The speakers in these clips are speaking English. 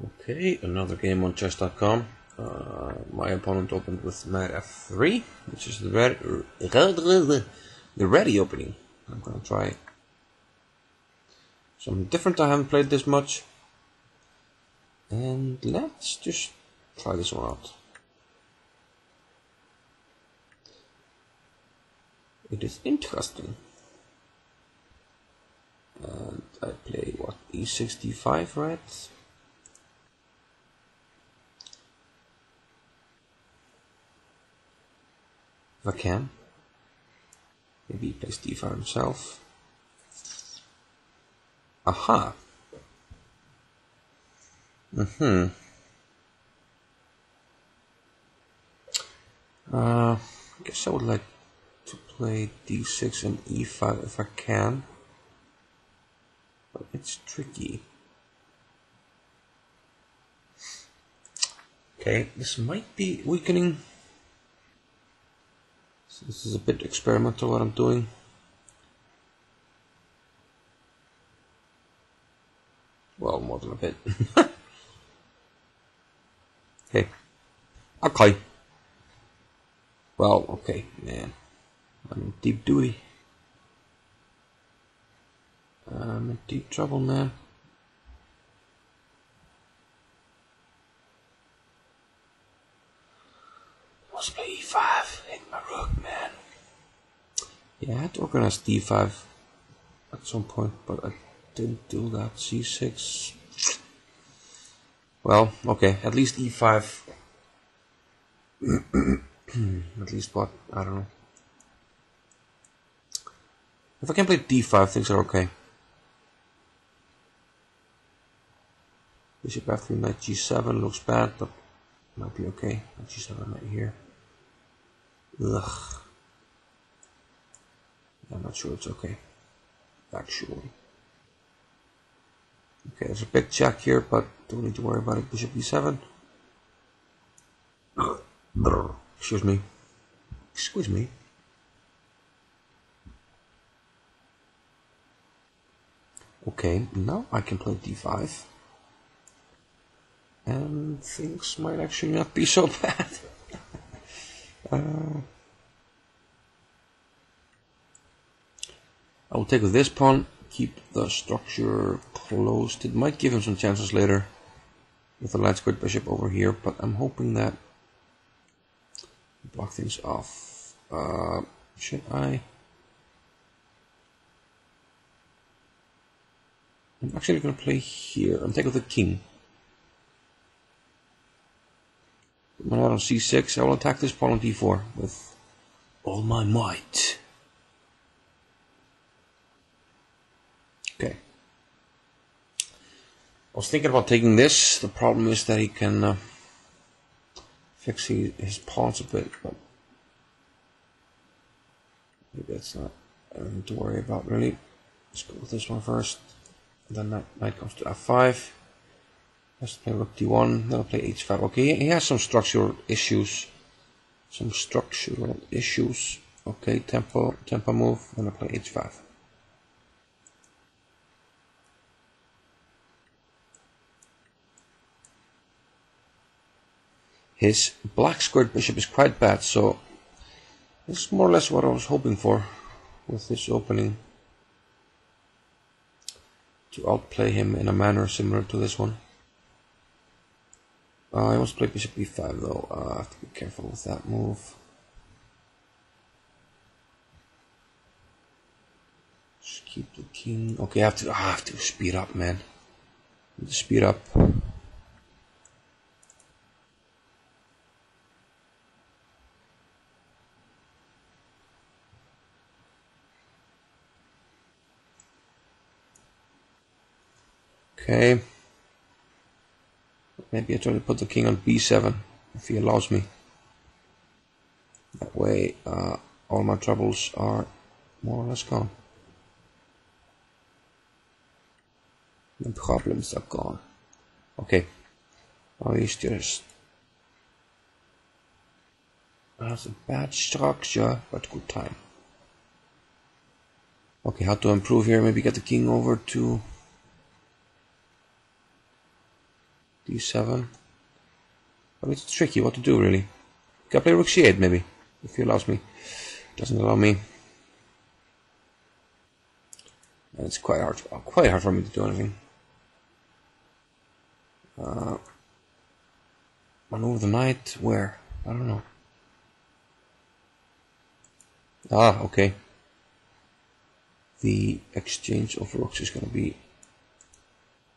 Okay, another game on chess.com. My opponent opened with knight f3, which is the ready opening. I'm gonna try something different. I haven't played this much, and let's just try this one out. It is interesting. And I play what, e6, d5, right? If I can. Maybe he plays d5 himself. Aha! I guess I would like to play d6 and e5 if I can. But it's tricky. Okay, this might be weakening. So this is a bit experimental what I'm doing. Well, more than a bit. Okay. Okay. Well, okay, man. I'm in deep duty. I'm in deep trouble, man. Let's play e5. Hit my rook, man. Yeah, I had to organize d5 at some point, but I didn't do that. c6. Well, okay, at least e5. At least what? I don't know. If I can play d5, things are okay. Bishop f3, knight g7 looks bad, but might be okay. Knight g7 right here. Ugh. I'm not sure it's okay, actually. Okay, there's a big check here, but don't need to worry about it. Bishop e7. Excuse me. Excuse me. Okay, now I can play d5. And things might actually not be so bad. I will take with this pawn, keep the structure closed. It might give him some chances later with the light squared bishop over here, but I'm hoping that block things off. Should I? I'm actually going to play here. I'm taking with the king. Put my knight on c6. I will attack this pawn on d4 with all my might. Okay. I was thinking about taking this. The problem is that he can fix his pawns a bit, but maybe that's not anything to worry about really. Let's go with this one first. And then knight comes to f5. Let's play rook d1. Then I'll play h5. Okay, he has some structural issues. Okay, tempo move. Then I play h5. His black squared bishop is quite bad, so this is more or less what I was hoping for with this opening. To outplay him in a manner similar to this one. I must play bishop e5 though. I have to be careful with that move. Just keep the king. Okay, I have to speed up, man. I need to speed up. Okay. Maybe I try to put the king on b7 if he allows me. That way, all my troubles are more or less gone. The problems are gone. Okay. Now he's just has a bad structure, but good time. Okay, how to improve here? Maybe get the king over to d7. But it's tricky what to do, really. Can I play rook c8, maybe? If he allows me. Doesn't allow me. And it's quite hard for me to do anything. Maneuver the knight, where? I don't know. Ah, okay. The exchange of rooks is going to be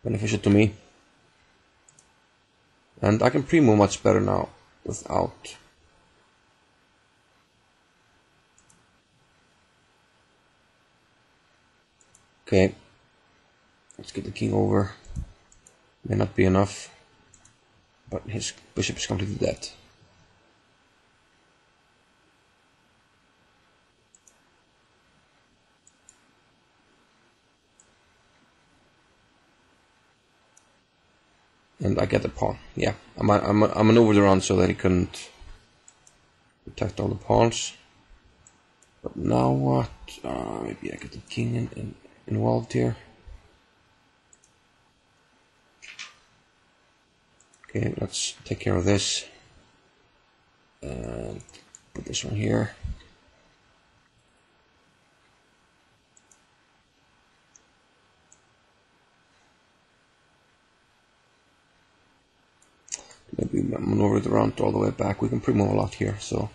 beneficial to me. And I can pre-move much better now without. Okay. Let's get the king over. May not be enough. But his bishop is completely dead. And I get the pawn. Yeah, I maneuvered around so that he couldn't protect all the pawns. But now what? Maybe I get the king involved here. Okay, let's take care of this. And put this one here. Maybe maneuver it around all the way back. We can pre-move a lot here, so.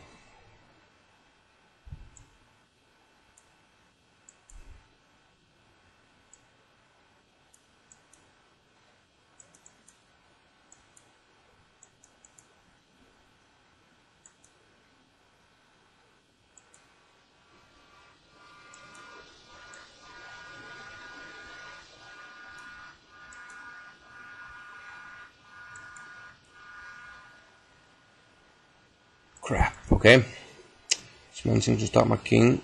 Crap, okay. It's managing to stop my king.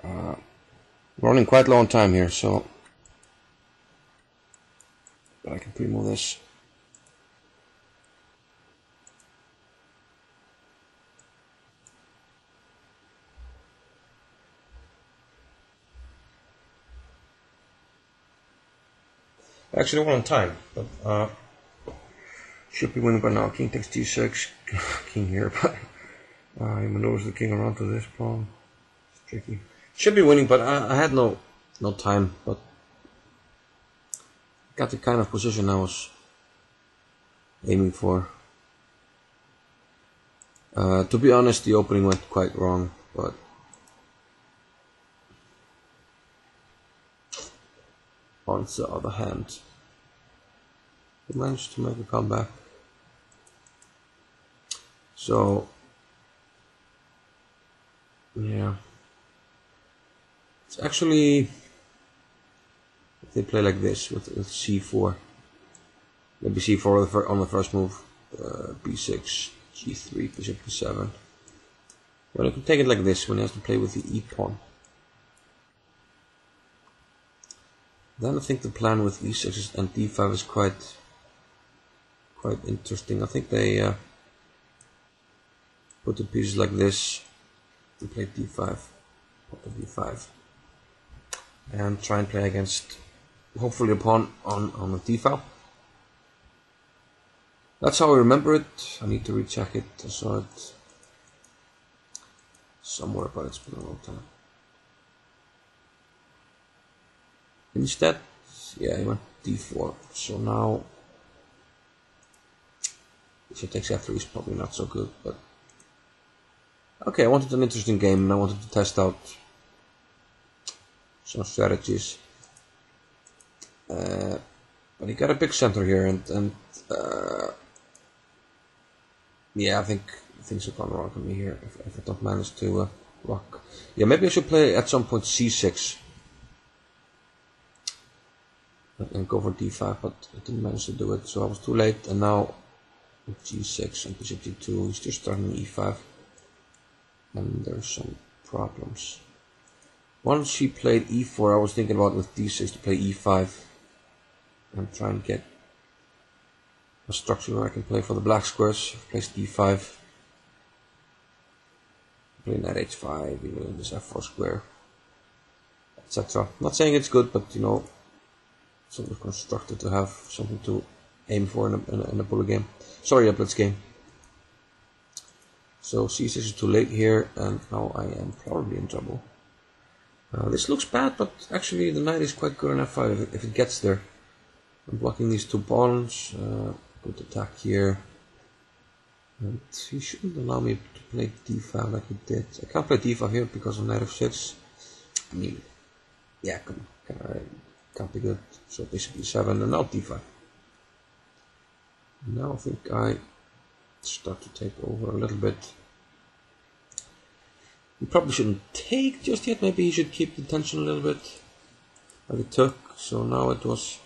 We're running quite low on time here, so. But I can pre-move this. Actually, we're on time, but should be winning by now. King takes d6, king here, but he maneuvers the king around to this pawn. It's tricky. Should be winning, but I had no time, but got the kind of position I was aiming for. To be honest, the opening went quite wrong, but on the other hand, he managed to make a comeback. So, yeah, it's actually, if they play like this with c4, maybe c4 on the first move, b6, g3, bishop e7. Well, you can take it like this when he has to play with the e pawn. Then I think the plan with e6 and d5 is quite interesting. I think they put the pieces like this and play d5, d5, and try and play against hopefully a pawn on the d file. That's how I remember it. I need to recheck it. I saw it somewhere, but it's been a long time. Instead, yeah, he went d4. So now bishop takes f3 is probably not so good, but okay, I wanted an interesting game and I wanted to test out some strategies. But he got a big center here, and yeah, I think things have gone wrong for me here if I don't manage to rock. Yeah, maybe I should play at some point c6 and go for d5, but I didn't manage to do it, so I was too late. And now g6 and bishop d2, he's just starting e5, and there's some problems. Once he played e4, I was thinking about with d6 to play e5 and try and get a structure where I can play for the black squares. Place d5, play knight h5, even this f4 square, etc. Not saying it's good, but you know, it's always constructive to have something to aim for in a bullet game. Sorry, a blitz game. So c6 is too late here, and now I am probably in trouble. This looks bad, but actually the knight is quite good on f5 if it gets there. I'm blocking these two pawns. Good attack here. And he shouldn't allow me to play d5 like he did. I can't play d5 here because of knight f6. I mean, yeah, can't be good. So bishop e7 and now d5. Now I think I start to take over a little bit. He probably shouldn't take just yet. Maybe he should keep the tension a little bit, like it took. So now it was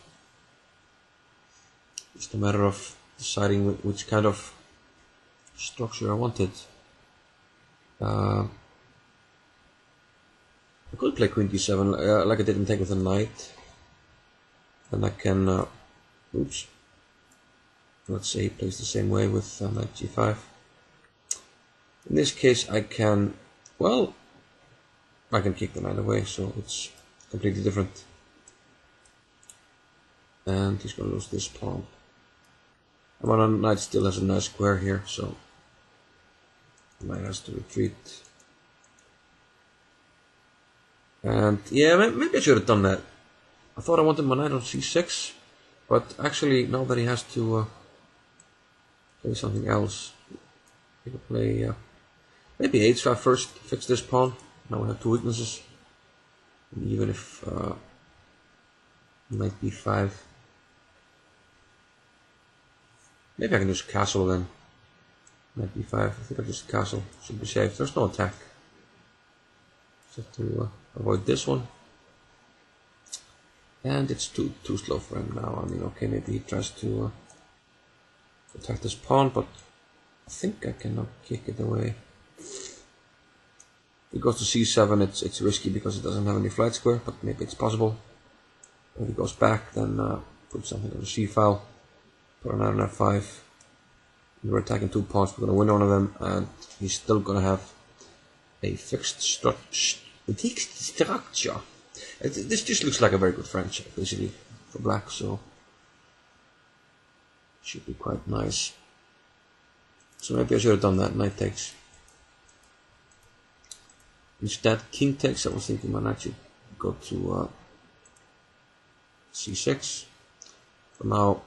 just a matter of deciding which kind of structure I wanted. I could play queen d7 like I didn't take with a knight. Then I can, oops. Let's say he plays the same way with knight g5. In this case I can, well, I can kick the knight away, so it's completely different. And he's going to lose this pawn. And my knight still has a nice square here, so the knight has to retreat. And yeah, maybe I should have done that. I thought I wanted my knight on c6, but actually now that he has to play something else, he could play maybe h5 first, fix this pawn. Now we have two weaknesses. And even if knight b5, maybe I can just castle then. Knight b5, I think I'll just castle, should be safe. There's no attack. Just have to avoid this one. And it's too slow for him now. I mean, okay, maybe he tries to attack this pawn, but I think I cannot kick it away. If he goes to c7, it's risky because it doesn't have any flight square, but maybe it's possible. If he goes back, then put something on the c file, put a knight on f5. We're attacking two pawns, we're going to win one of them, and he's still going to have a fixed structure. This just looks like a very good friendship, basically, for black, so should be quite nice. So maybe I should have done that. Knight takes. Instead, king takes. I was thinking my knight should go to c6. But now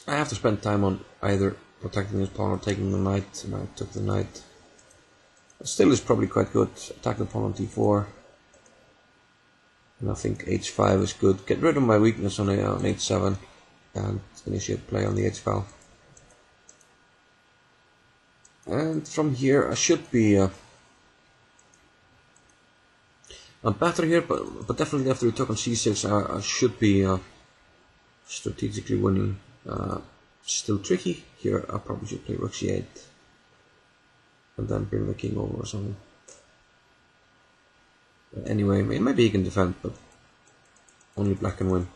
I have to spend time on either protecting this pawn or taking the knight, and I took the knight. But still, is probably quite good. Attack the pawn on d4. And I think h5 is good. Get rid of my weakness on h7 and initiate play on the h file. And from here I should be I'm better here, but definitely after we took on c6 I should be strategically winning. Still tricky. Here I probably should play rook c8 and then bring the king over or something. Anyway, maybe he can defend, but only black can win.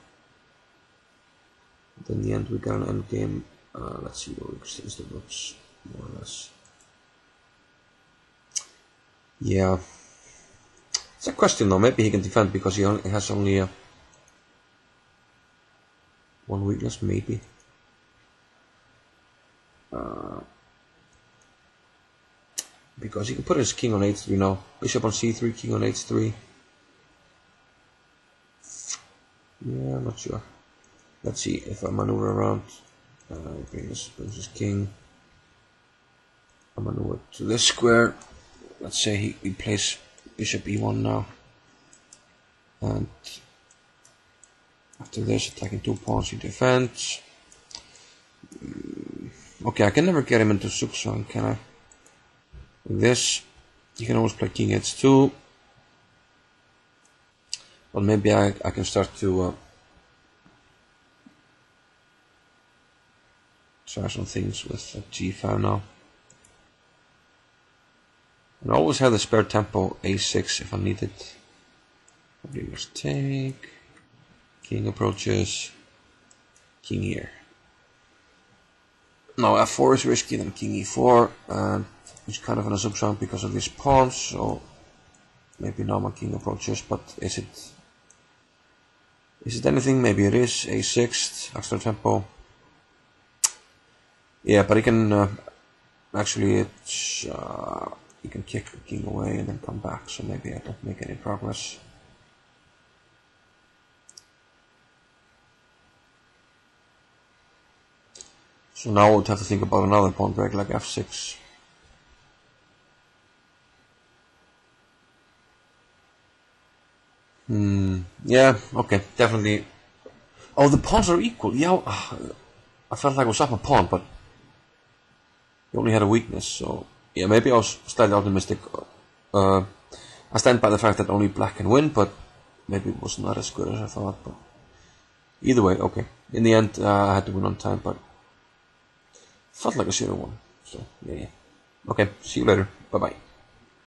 And in the end we got an endgame. Let's see where we exchange the rooks, more or less. Yeah, it's a question though. Maybe he can defend because he has only one weakness, maybe. Because he can put his king on h3 now. Bishop on c3, king on h3. Yeah, I'm not sure. Let's see if I maneuver around. Bring his king. I maneuver to this square. Let's say he plays bishop e1 now. And after this, attacking two pawns, he defends. Okay, I can never get him into Suksong, can I? Like this, you can always play king h2. But maybe I can start to try some things with g5 now. And I always have the spare tempo a6 if I need it. Probably just take. King approaches. King here. Now f4 is risky, then king e4. And it's kind of an assumption because of these pawns. So maybe now my king approaches, but is it anything? Maybe it is a6, extra tempo. Yeah, but he can actually he can kick the king away and then come back. So maybe I don't make any progress. So now I would have to think about another pawn break like f6. Yeah, okay, definitely. Oh, the pawns are equal. Yeah, I felt like I was up a pawn, but he only had a weakness. So yeah, maybe I was slightly optimistic. I stand by the fact that only black can win, but maybe it was not as good as I thought. But either way, okay. In the end, I had to win on time, but felt like I should have won. So yeah. Okay, see you later. Bye bye.